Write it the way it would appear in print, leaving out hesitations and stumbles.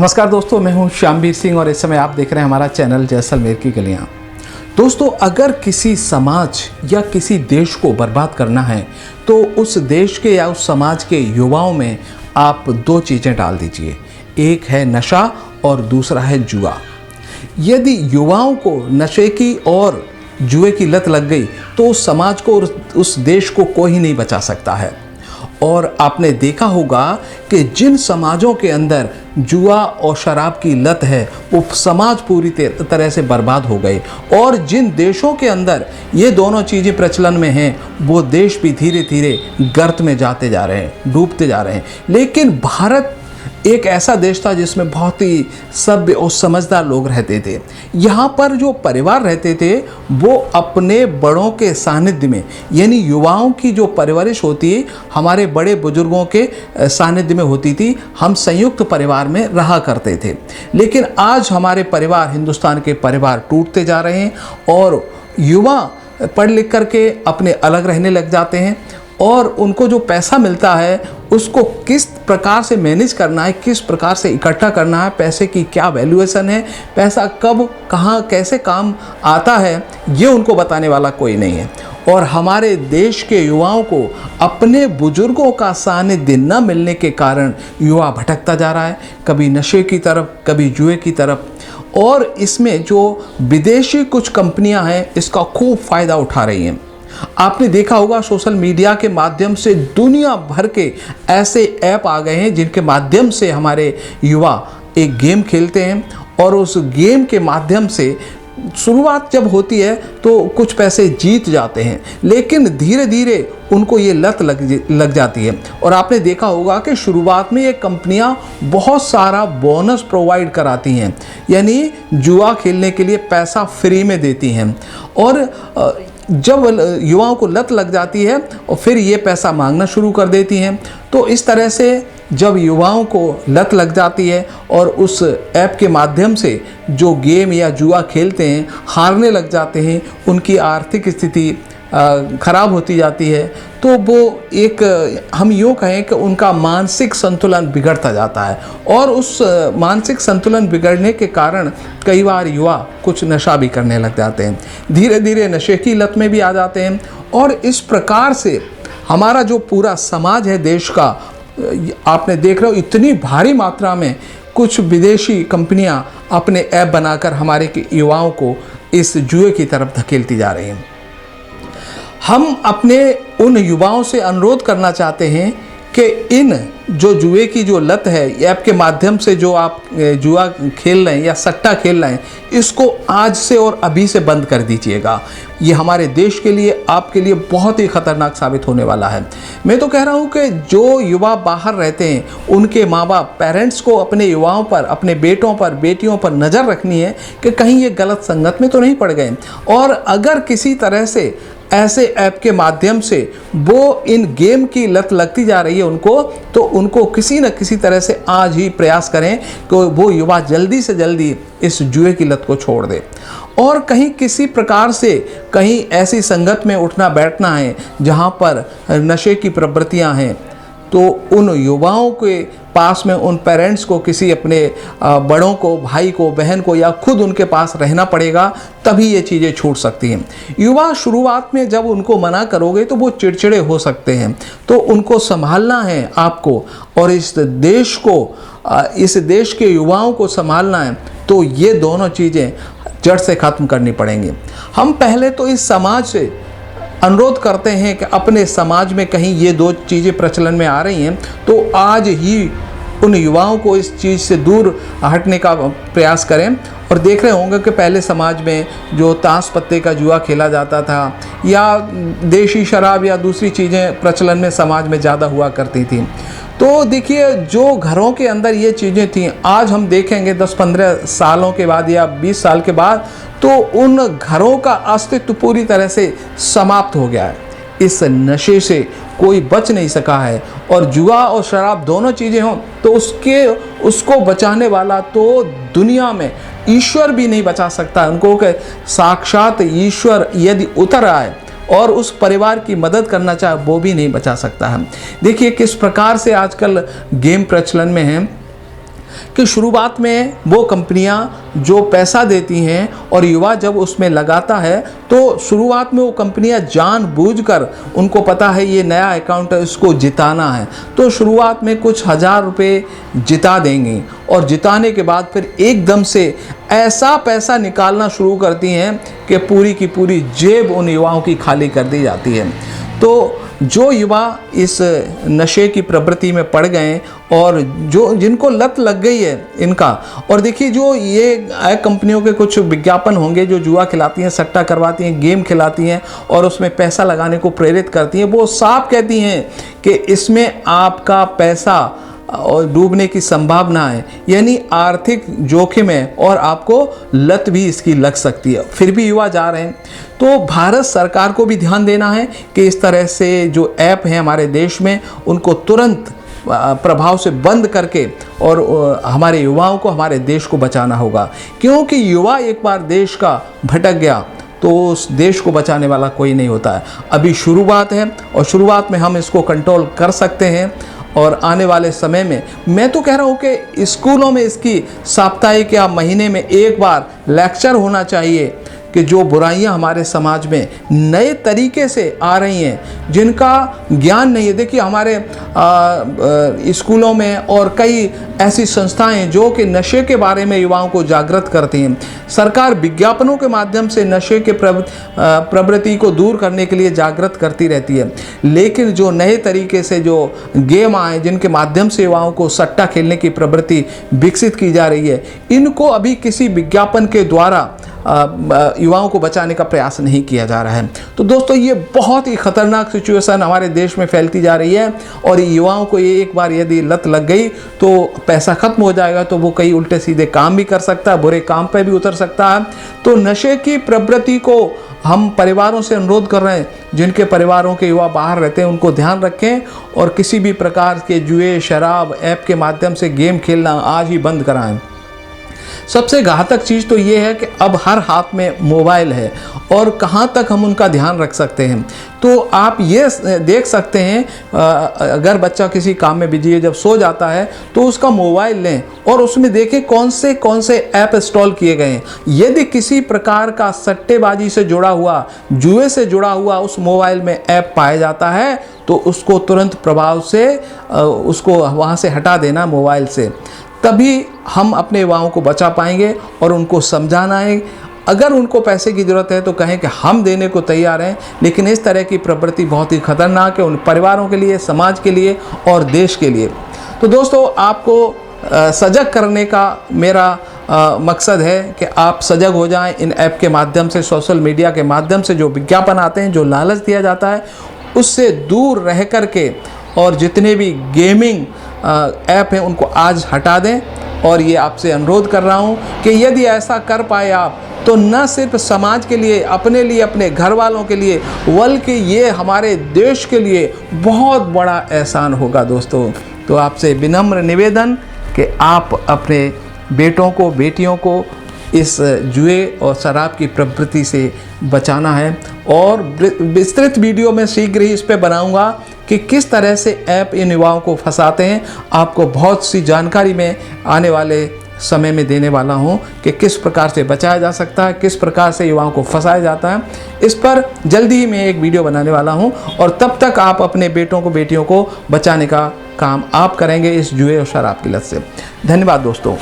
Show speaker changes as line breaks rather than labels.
नमस्कार दोस्तों, मैं हूं श्यामवीर सिंह और इस समय आप देख रहे हैं हमारा चैनल जैसलमेर की गलियां। दोस्तों, अगर किसी समाज या किसी देश को बर्बाद करना है तो उस देश के या उस समाज के युवाओं में आप दो चीज़ें डाल दीजिए। एक है नशा और दूसरा है जुआ। यदि युवाओं को नशे की और जुए की लत लग गई तो उस समाज को और उस देश को कोई नहीं बचा सकता है। और आपने देखा होगा कि जिन समाजों के अंदर जुआ और शराब की लत है वो समाज पूरी तरह से बर्बाद हो गए, और जिन देशों के अंदर ये दोनों चीज़ें प्रचलन में हैं वो देश भी धीरे धीरे गर्त में जाते जा रहे हैं, डूबते जा रहे हैं। लेकिन भारत एक ऐसा देश था जिसमें बहुत ही सभ्य और समझदार लोग रहते थे। यहाँ पर जो परिवार रहते थे वो अपने बड़ों के सानिध्य में, यानी युवाओं की जो परवरिश होती है हमारे बड़े बुजुर्गों के सानिध्य में होती थी। हम संयुक्त परिवार में रहा करते थे। लेकिन आज हमारे परिवार, हिंदुस्तान के परिवार टूटते जा रहे हैं और युवा पढ़ लिख करके अपने अलग रहने लग जाते हैं, और उनको जो पैसा मिलता है उसको किस प्रकार से मैनेज करना है, किस प्रकार से इकट्ठा करना है, पैसे की क्या वैल्यूएशन है, पैसा कब कहाँ कैसे काम आता है, ये उनको बताने वाला कोई नहीं है। और हमारे देश के युवाओं को अपने बुजुर्गों का सानिध्य न मिलने के कारण युवा भटकता जा रहा है, कभी नशे की तरफ, कभी जुए की तरफ। और इसमें जो विदेशी कुछ कंपनियां हैं इसका खूब फ़ायदा उठा रही हैं। आपने देखा होगा सोशल मीडिया के माध्यम से दुनिया भर के ऐसे ऐप आ गए हैं जिनके माध्यम से हमारे युवा एक गेम खेलते हैं, और उस गेम के माध्यम से शुरुआत जब होती है तो कुछ पैसे जीत जाते हैं, लेकिन धीरे धीरे उनको ये लत लग जाती है। और आपने देखा होगा कि शुरुआत में ये कंपनियां बहुत सारा बोनस प्रोवाइड कराती हैं, यानी जुआ खेलने के लिए पैसा फ्री में देती हैं। और जब युवाओं को लत लग जाती है और फिर ये पैसा मांगना शुरू कर देती हैं। तो इस तरह से जब युवाओं को लत लग जाती है और उस ऐप के माध्यम से जो गेम या जुआ खेलते हैं हारने लग जाते हैं, उनकी आर्थिक स्थिति खराब होती जाती है, तो वो एक हम यूँ कहें कि उनका मानसिक संतुलन बिगड़ता जाता है। और उस मानसिक संतुलन बिगड़ने के कारण कई बार युवा कुछ नशा भी करने लग जाते हैं, धीरे धीरे नशे की लत में भी आ जाते हैं। और इस प्रकार से हमारा जो पूरा समाज है देश का, आपने देख रहे हो इतनी भारी मात्रा में कुछ विदेशी कंपनियां अपने ऐप बनाकर हमारे युवाओं को इस जुए की तरफ धकेलती जा रही हैं। हम अपने उन युवाओं से अनुरोध करना चाहते हैं कि इन जो जुए की जो लत है, ऐप के माध्यम से जो आप जुआ खेल रहे हैं या सट्टा खेल रहे हैं, इसको आज से और अभी से बंद कर दीजिएगा। ये हमारे देश के लिए, आपके लिए बहुत ही खतरनाक साबित होने वाला है। मैं तो कह रहा हूँ कि जो युवा बाहर रहते हैं उनके माँ बाप, पेरेंट्स को अपने युवाओं पर, अपने बेटों पर, बेटियों पर नज़र रखनी है कि कहीं ये गलत संगत में तो नहीं पड़ गए। और अगर किसी तरह से ऐसे ऐप के माध्यम से वो इन गेम की लत लगती जा रही है उनको, तो उनको किसी न किसी तरह से आज ही प्रयास करें कि वो युवा जल्दी से जल्दी इस जुए की लत को छोड़ दे। और कहीं किसी प्रकार से कहीं ऐसी संगत में उठना बैठना है जहाँ पर नशे की प्रवृत्तियाँ हैं, तो उन युवाओं के पास में, उन पेरेंट्स को, किसी अपने बड़ों को, भाई को, बहन को या खुद उनके पास रहना पड़ेगा, तभी ये चीज़ें छूट सकती हैं। युवा शुरुआत में जब उनको मना करोगे तो वो चिड़चिड़े हो सकते हैं, तो उनको संभालना है आपको, और इस देश को, इस देश के युवाओं को संभालना है, तो ये दोनों चीज़ें जड़ से ख़त्म करनी पड़ेंगी। हम पहले तो इस समाज से अनुरोध करते हैं कि अपने समाज में कहीं ये दो चीज़ें प्रचलन में आ रही हैं तो आज ही उन युवाओं को इस चीज़ से दूर हटने का प्रयास करें। और देख रहे होंगे कि पहले समाज में जो ताश पत्ते का जुआ खेला जाता था या देशी शराब या दूसरी चीज़ें प्रचलन में समाज में ज़्यादा हुआ करती थी, तो देखिए जो घरों के अंदर ये चीज़ें थीं, आज हम देखेंगे 10-15 सालों के बाद या 20 साल के बाद तो उन घरों का अस्तित्व पूरी तरह से समाप्त हो गया है। इस नशे से कोई बच नहीं सका है, और जुआ और शराब दोनों चीज़ें हों तो उसको बचाने वाला तो दुनिया में ईश्वर भी नहीं बचा सकता। उनको कि साक्षात ईश्वर यदि उतर आए और उस परिवार की मदद करना चाहे वो भी नहीं बचा सकता है। देखिए किस प्रकार से आजकल गेम प्रचलन में है। कि शुरुआत में वो कंपनियां जो पैसा देती हैं और युवा जब उसमें लगाता है तो शुरुआत में वो कंपनियां जानबूझकर, उनको पता है ये नया अकाउंट है, इसको जिताना है, तो शुरुआत में कुछ हज़ार रुपये जिता देंगी और जिताने के बाद फिर एकदम से ऐसा पैसा निकालना शुरू करती हैं कि पूरी की पूरी जेब उन युवाओं की खाली कर दी जाती है। तो जो युवा इस नशे की प्रवृत्ति में पड़ गए और जिनको लत लग गई है इनका, और देखिए जो ये कंपनियों के कुछ विज्ञापन होंगे जो जुआ खिलाती हैं, सट्टा करवाती हैं, गेम खिलाती हैं और उसमें पैसा लगाने को प्रेरित करती हैं, वो साफ कहती हैं कि इसमें आपका पैसा और डूबने की संभावना है, यानी आर्थिक जोखिम है और आपको लत भी इसकी लग सकती है, फिर भी युवा जा रहे हैं। तो भारत सरकार को भी ध्यान देना है कि इस तरह से जो ऐप हैं हमारे देश में उनको तुरंत प्रभाव से बंद करके और हमारे युवाओं को, हमारे देश को बचाना होगा, क्योंकि युवा एक बार देश का भटक गया तो उस देश को बचाने वाला कोई नहीं होता है। अभी शुरुआत है और शुरुआत में हम इसको कंट्रोल कर सकते हैं और आने वाले समय में मैं तो कह रहा हूँ कि स्कूलों में इसकी साप्ताहिक या महीने में एक बार लेक्चर होना चाहिए कि जो बुराइयां हमारे समाज में नए तरीके से आ रही हैं, जिनका ज्ञान नहीं है। देखिए हमारे स्कूलों में और कई ऐसी संस्थाएं जो कि नशे के बारे में युवाओं को जागृत करती हैं। सरकार विज्ञापनों के माध्यम से नशे के प्रवृत्ति को दूर करने के लिए जागृत करती रहती है, लेकिन जो नए तरीके से जो गेम आए, जिनके माध्यम से युवाओं को सट्टा खेलने की प्रवृत्ति विकसित की जा रही है, इनको अभी किसी विज्ञापन के द्वारा युवाओं को बचाने का प्रयास नहीं किया जा रहा है। तो दोस्तों ये बहुत ही खतरनाक सिचुएशन हमारे देश में फैलती जा रही है और युवाओं को ये एक बार यदि लत लग गई तो पैसा खत्म हो जाएगा, तो वो कई उल्टे सीधे काम भी कर सकता है, बुरे काम पे भी उतर सकता है। तो नशे की प्रवृत्ति को हम परिवारों से अनुरोध कर रहे हैं, जिनके परिवारों के युवा बाहर रहते हैं उनको ध्यान रखें और किसी भी प्रकार के जुए, शराब, ऐप के माध्यम से गेम खेलना आज ही बंद कराएं। सबसे घातक चीज़ तो ये है कि अब हर हाथ में मोबाइल है और कहाँ तक हम उनका ध्यान रख सकते हैं। तो आप ये देख सकते हैं, अगर बच्चा किसी काम में बिजी है, जब सो जाता है तो उसका मोबाइल लें और उसमें देखें कौन से ऐप इंस्टॉल किए गए हैं। यदि किसी प्रकार का सट्टेबाजी से जुड़ा हुआ, जुए से जुड़ा हुआ उस मोबाइल में ऐप पाया जाता है तो उसको तुरंत प्रभाव से उसको वहाँ से हटा देना मोबाइल से, तभी हम अपने युवाओं को बचा पाएंगे। और उनको समझाना है, अगर उनको पैसे की ज़रूरत है तो कहें कि हम देने को तैयार हैं, लेकिन इस तरह की प्रवृत्ति बहुत ही खतरनाक है उन परिवारों के लिए, समाज के लिए और देश के लिए। तो दोस्तों आपको सजग करने का मेरा मकसद है कि आप सजग हो जाएं इन ऐप के माध्यम से, सोशल मीडिया के माध्यम से जो विज्ञापन आते हैं, जो लालच दिया जाता है, उससे दूर रह कर के और जितने भी गेमिंग ऐप हैं उनको आज हटा दें। और ये आपसे अनुरोध कर रहा हूँ कि यदि ऐसा कर पाए आप तो न सिर्फ समाज के लिए, अपने लिए, अपने घर वालों के लिए, बल्कि ये हमारे देश के लिए बहुत बड़ा एहसान होगा दोस्तों। तो आपसे विनम्र निवेदन कि आप अपने बेटों को, बेटियों को इस जुए और शराब की प्रवृत्ति से बचाना है। और विस्तृत वीडियो में शीघ्र ही इस पर बनाऊंगा कि किस तरह से ऐप इन युवाओं को फंसाते हैं। आपको बहुत सी जानकारी में आने वाले समय में देने वाला हूं कि किस प्रकार से बचाया जा सकता है, किस प्रकार से युवाओं को फंसाया जाता है। इस पर जल्दी ही मैं एक वीडियो बनाने वाला हूं और तब तक आप अपने बेटों को, बेटियों को बचाने का काम आप करेंगे इस जुए और शराब की लत से। धन्यवाद दोस्तों।